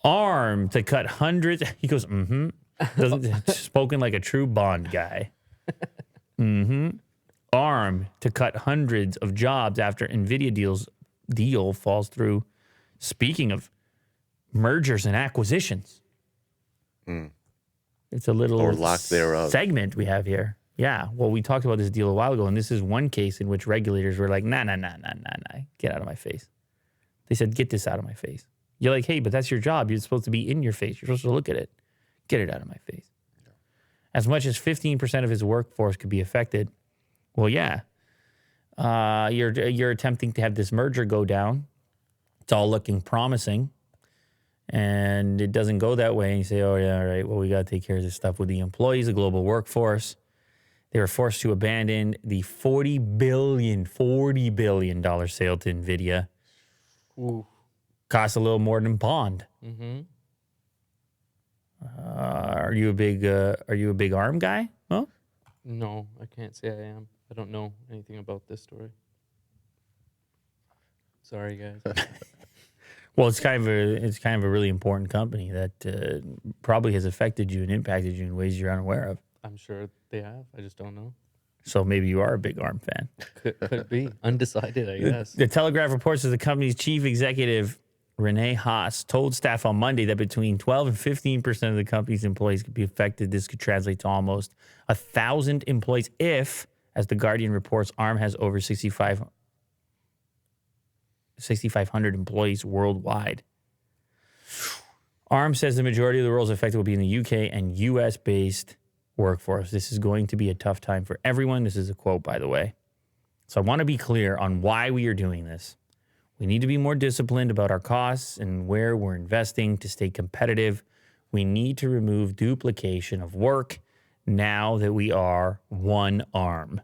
Arm to cut hundreds. He goes, spoken like a true Bond guy. Arm to cut hundreds of jobs after NVIDIA deal falls through. Speaking of mergers and acquisitions. It's a little Or lack thereof. segment we have here. Yeah. Well, we talked about this deal a while ago, and this is one case in which regulators were like, nah, get out of my face. They said, get this out of my face. You're like, hey, but that's your job. You're supposed to be in your face. You're supposed to look at it. Get it out of my face. As much as 15% of his workforce could be affected. Well, yeah. You're attempting to have this merger go down. It's all looking promising. And it doesn't go that way. And you say, oh, yeah, all right, well, we got to take care of this stuff with the employees, the global workforce. They were forced to abandon the $40 billion sale to NVIDIA. Ooh. Costs a little more than Bond. Mm-hmm. Are you a big ARM guy? Huh? No, I can't say I am. I don't know anything about this story. Sorry, guys. Well, it's kind of a really important company that probably has affected you and impacted you in ways you're unaware of. I'm sure they have. I just don't know. So maybe you are a big ARM fan. Could be. Undecided, I guess. The Telegraph reports that the company's chief executive, Renee Haas, told staff on Monday that between 12 and 15% of the company's employees could be affected. This could translate to almost 1,000 employees if, as The Guardian reports, ARM has over 6,500 employees worldwide. ARM says the majority of the roles affected will be in the UK and US-based workforce. This is going to be a tough time for everyone. This is a quote, by the way. So I want to be clear on why we are doing this. We need to be more disciplined about our costs and where we're investing to stay competitive. We need to remove duplication of work now that we are one ARM.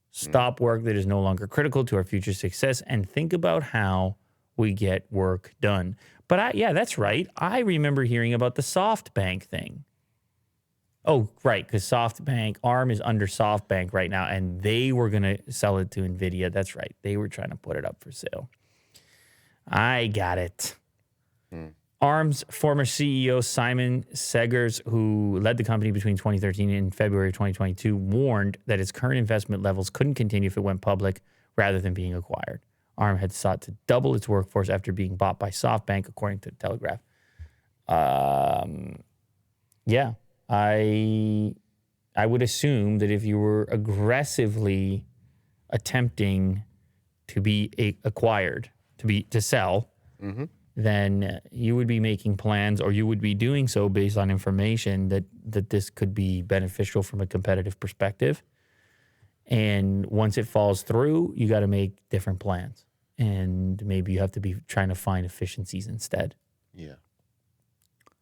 Stop work that is no longer critical to our future success and think about how we get work done. But yeah, that's right. I remember hearing about the SoftBank thing. Oh, right, because SoftBank, ARM is under SoftBank right now, and they were going to sell it to NVIDIA. That's right. They were trying to put it up for sale. I got it. ARM's former CEO, Simon Segars, who led the company between 2013 and February 2022, warned that its current investment levels couldn't continue if it went public rather than being acquired. ARM had sought to double its workforce after being bought by SoftBank, according to the Telegraph. Yeah. I would assume that if you were aggressively attempting to be acquired, to sell, then you would be making plans, or you would be doing so based on information that this could be beneficial from a competitive perspective. And once it falls through, you got to make different plans, and maybe you have to be trying to find efficiencies instead. Yeah.